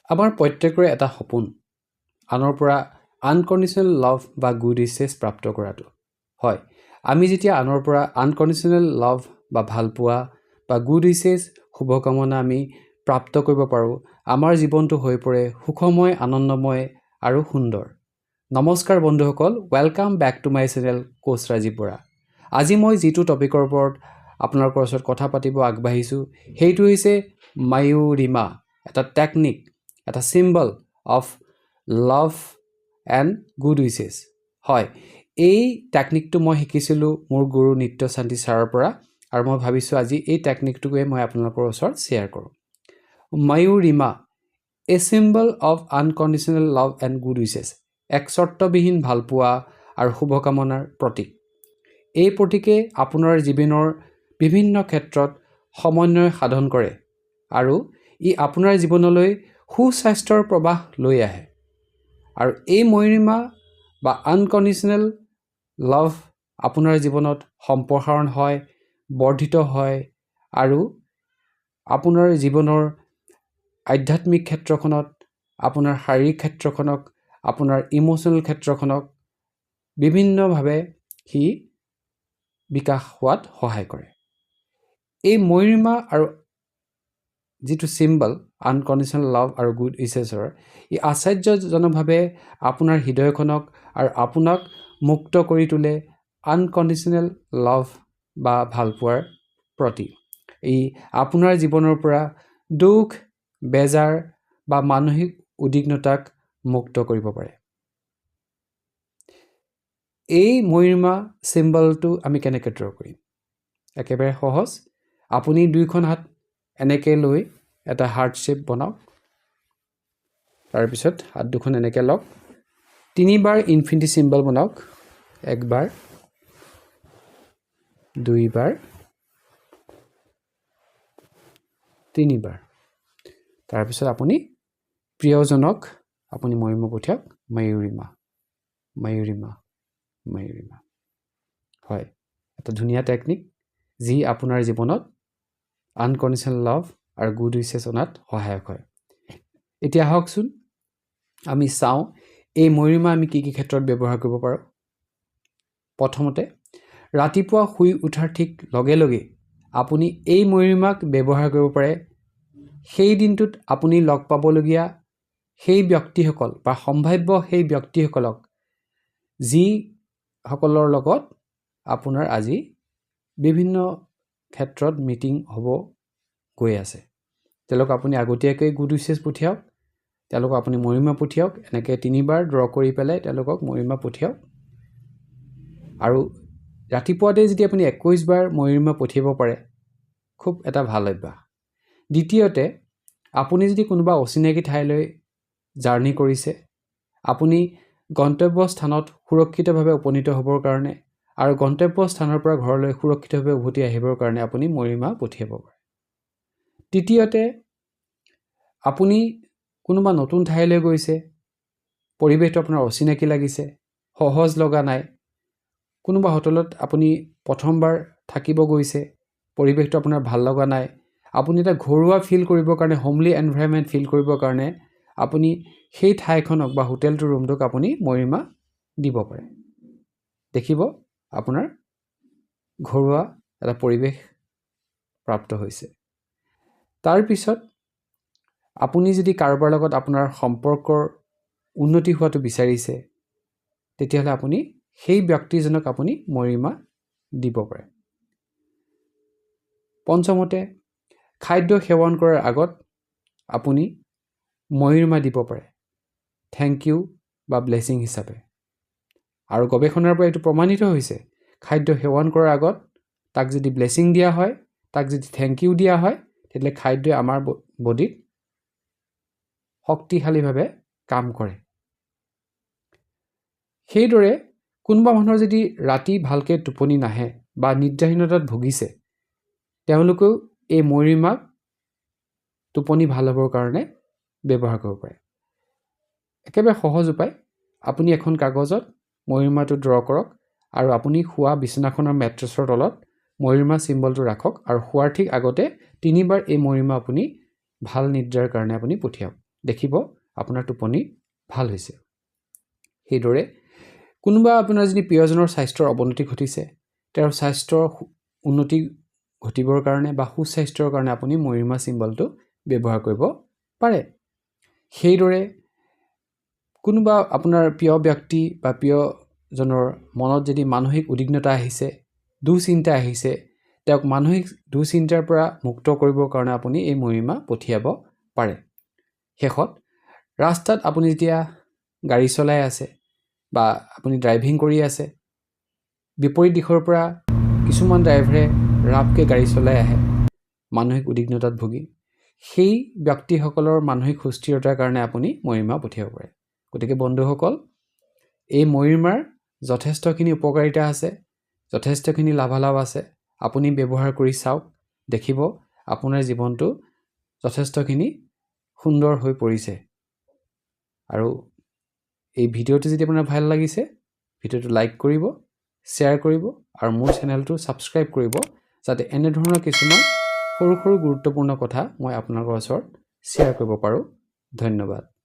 আমাৰ প্ৰত্যেকৰে এটা সপোন আনৰ পৰা আনকণ্ডিশ্যনেল লাভ বা গুড উইচেছ প্ৰাপ্ত কৰাটো। হয়, আমি যেতিয়া আনৰ পৰা আনকণ্ডিশ্যনেল লাভ বা ভালপোৱা বা গুড উইচেছ শুভকামনা আমি প্ৰাপ্ত কৰিব পাৰোঁ, আমাৰ জীৱনটো হৈ পৰে সুখময়, আনন্দময় আৰু সুন্দৰ। নমস্কাৰ বন্ধুসকল, welcome back to my channel coach Rajib Bora. আজি মই যিটো টপিকৰ ওপৰত আপোনালোকৰ ওচৰত কথা পাতিব আগবাঢ়িছোঁ সেইটো হৈছে মায়ুৰিমা, এটা টেকনিক, এটা symbol of love and good wishes. হয়, এই টেকনিকটো মই শিকিছিলোঁ মোৰ গুৰু নিত্য শান্তি ছাৰৰ পৰা, আৰু মই ভাবিছোঁ আজি এই টেকনিকটোকে মই আপোনালোকৰ ওচৰত শ্বেয়াৰ কৰোঁ। Mayurima, a symbol of unconditional love and good wishes, এক চৰ্তবিহীন ভালপোৱা আৰু শুভকামনাৰ প্ৰতীক। এই প্ৰতীকে আপোনাৰ জীৱনৰ বিভিন্ন ক্ষেত্ৰত সমন্বয় সাধন কৰে আৰু ই আপোনাৰ জীৱনলৈ সুস্বাস্থ্যৰ প্ৰৱাহ লৈ আহে। আৰু এই মায়ুৰিমা বা আনকণ্ডিশ্যনেল লাভ আপোনাৰ জীৱনত সম্প্ৰসাৰণ হয়, বৰ্ধিত হয় আৰু আপোনাৰ জীৱনৰ আধ্যাত্মিক ক্ষেত্ৰখনত, আপোনাৰ শাৰীৰিক ক্ষেত্ৰখনক, আপোনাৰ ইম'চনেল ক্ষেত্ৰখনক বিভিন্নভাৱে সি বিকাশ হোৱাত সহায় কৰে। এই মায়ুৰিমা আৰু যিটো চিম্বল আনকণ্ডিশ্যনেল লাভ আৰু গুড উইচেছৰ, ই আশ্চৰ্যজনকভাৱে আপোনাৰ হৃদয়খনক আৰু আপোনাক মুক্ত কৰি তোলে আনকণ্ডিশ্যনেল লাভ বা ভালপোৱাৰ প্ৰতি। ই আপোনাৰ জীৱনৰ পৰা দুখ, বেজাৰ বা মানসিক উদ্বিগ্নতাক মুক্ত কৰিব পাৰে। এই মায়ুৰিমা চিম্বলটো আমি কেনেকৈ ড্ৰ কৰিম? একেবাৰে সহজ। আপুনি দুইখন হাত এনেকৈ লৈ এটা হাৰ্ট শ্বেপ বনাওক। তাৰপিছত হাত দুখন এনেকৈ লওক। 3বাৰ ইনফিনিটি চিম্বল বনাওক। 1বাৰ, 2বাৰ, 3বাৰ। তাৰপিছত আপুনি প্ৰিয়জনক আপুনি মায়ুৰিমা পঠিয়াওক। মায়ুৰিমা, মায়ুৰিমা, মায়ুৰিমা। হয়, এটা ধুনীয়া টেকনিক যি আপোনাৰ জীৱনত আনকণ্ডিশ্যনেল লাভ আৰু গুড উইচেছ অনাত সহায়ক হয়। এতিয়া আহকচোন আমি চাওঁ এই মায়ুৰিমা আমি কি কি ক্ষেত্ৰত ব্যৱহাৰ কৰিব পাৰোঁ। প্ৰথমতে, ৰাতিপুৱা শুই উঠাৰ ঠিক লগে লগে আপুনি এই মায়ুৰিমাক ব্যৱহাৰ কৰিব পাৰে সেই দিনটোত আপুনি লগ পাবলগীয়া সেই ব্যক্তিসকল বা সম্ভাৱ্য সেই ব্যক্তিসকলক যিসকলৰ লগত আপোনাৰ আজি বিভিন্ন ক্ষেত্ৰত মিটিং হ'ব গৈ আছে। তেওঁলোকক আপুনি আগতীয়াকৈ গুড উইচেছ পঠিয়াওক, তেওঁলোকক আপুনি মায়ুৰিমা পঠিয়াওক। এনেকৈ 3বাৰ ড্ৰ কৰি পেলাই তেওঁলোকক মায়ুৰিমা পঠিয়াওক। আৰু ৰাতিপুৱাতে যদি আপুনি 21বাৰ মায়ুৰিমা পঠিয়াব পাৰে, খুব এটা ভাল অভ্যাস। দ্বিতীয়তে, আপুনি যদি কোনোবা অচিনাকি ঠাইলৈ জাৰ্ণি কৰিছে, আপুনি গন্তব্য স্থানত সুৰক্ষিতভাৱে উপনীত হ'বৰ কাৰণে আৰু গন্তব্য স্থানৰ পৰা ঘৰলৈ সুৰক্ষিতভাৱে উভতি আহিবৰ কাৰণে আপুনি মায়ুৰিমা পঠিয়াব পাৰে। তৃতীয়তে, আপুনি কোনোবা নতুন ঠাইলৈ গৈছে, পৰিৱেশটো আপোনাৰ অচিনাকি লাগিছে, সহজ লগা নাই। কোনোবা হোটেলত আপুনি প্ৰথমবাৰ থাকিব গৈছে, পৰিৱেশটো আপোনাৰ ভাল লগা নাই। আপুনি এটা ঘৰুৱা ফিল কৰিবৰ কাৰণে, হোমলি এনভাইৰনমেণ্ট ফিল কৰিবৰ কাৰণে আপুনি সেই ঠাইখনক বা হোটেলটোৰ ৰুমটোক আপুনি মায়ুৰিমা দিব পাৰে। দেখিব আপোনাৰ ঘৰুৱা এটা পৰিৱেশ প্ৰাপ্ত হৈছে। তাৰপিছত আপুনি যদি কাৰোবাৰ লগত আপোনাৰ সম্পৰ্কৰ উন্নতি হোৱাটো বিচাৰিছে, তেতিয়াহ'লে আপুনি সেই ব্যক্তিজনক আপুনি মায়ুৰিমা দিব পাৰে। পঞ্চমতে, খাদ্য সেৱন কৰাৰ আগত আপুনি মায়ুৰিমা দিব পাৰে, থেংক ইউ বা ব্লেছিং হিচাপে। আৰু গৱেষণাৰ পৰা এইটো প্ৰমাণিত হৈছে, খাদ্য সেৱন কৰাৰ আগত তাক যদি ব্লেছিং দিয়া হয়, তাক যদি থেংক ইউ দিয়া হয়, তেতিয়াহ'লে খাদ্যই আমাৰ বডিত শক্তিশালীভাৱে কাম কৰে। সেইদৰে কোনোবা মানুহৰ যদি ৰাতি ভালকৈ টোপনি নাহে বা নিদ্ৰাহীনতাত ভুগিছে, তেওঁলোকেও এই মায়ুৰিমাক টোপনি ভাল হ'বৰ কাৰণে ব্যৱহাৰ কৰিব পাৰে। একেবাৰে সহজ উপায়, আপুনি এখন কাগজত মায়ুৰিমাটো ড্ৰ কৰক আৰু আপুনি শোৱা বিচনাখনৰ মেট্ৰেছৰ তলত মায়ুৰিমা চিম্বলটো ৰাখক আৰু শোৱাৰ ঠিক আগতে 3বাৰ এই মায়ুৰিমা আপুনি ভাল নিদ্ৰাৰ কাৰণে আপুনি পঠিয়াওক। দেখিব আপোনাৰ টোপনি ভাল হৈছে। সেইদৰে কোনোবা আপোনাৰ যদি প্ৰিয়জনৰ স্বাস্থ্যৰ অৱনতি ঘটিছে, তেওঁৰ স্বাস্থ্যৰ উন্নতি ঘটিবৰ কাৰণে বা সুস্বাস্থ্যৰ কাৰণে আপুনি মৰিমা চিম্বলটো ব্যৱহাৰ কৰিব পাৰে। সেইদৰে কোনোবা আপোনাৰ প্ৰিয় ব্যক্তি বা প্ৰিয়জনৰ মনত যদি মানসিক উদ্বিগ্নতা আহিছে, দুশ্চিন্তা আহিছে, তেওঁক মানসিক দুশ্চিন্তাৰ পৰা মুক্ত কৰিবৰ কাৰণে আপুনি এই মৰিমা পঠিয়াব পাৰে। শেষত ৰাস্তাত আপুনি যেতিয়া গাড়ী চলাই আছে বা আপুনি ড্ৰাইভিং কৰি আছে, বিপৰীত দিশৰ পৰা কিছুমান ড্ৰাইভাৰে ৰাফকৈ গাড়ী চলাই আহে মানসিক উদ্বিগ্নতাত ভুগি, সেই ব্যক্তিসকলৰ মানসিক সুস্থিৰতাৰ কাৰণে আপুনি মৰিমা পঠিয়াব পাৰে। গতিকে বন্ধুসকল, এই মৰিমাৰ যথেষ্টখিনি উপকাৰিতা আছে, যথেষ্টখিনি লাভালাভ আছে। আপুনি ব্যৱহাৰ কৰি চাওক, দেখিব আপোনাৰ জীৱনটো যথেষ্টখিনি সুন্দৰ হৈ পৰিছে। আৰু এই ভিডিঅ'টো যদি আপোনাৰ ভাল লাগিছে, ভিডিঅ'টো লাইক কৰিব, শ্বেয়াৰ কৰিব আৰু মোৰ চেনেলটো ছাবস্ক্ৰাইব কৰিব, যাতে এনেধৰণৰ কিছুমান সৰু সৰু গুৰুত্বপূৰ্ণ কথা মই আপোনালোকৰ ওচৰত শ্বেয়াৰ কৰিব পাৰোঁ। ধন্যবাদ।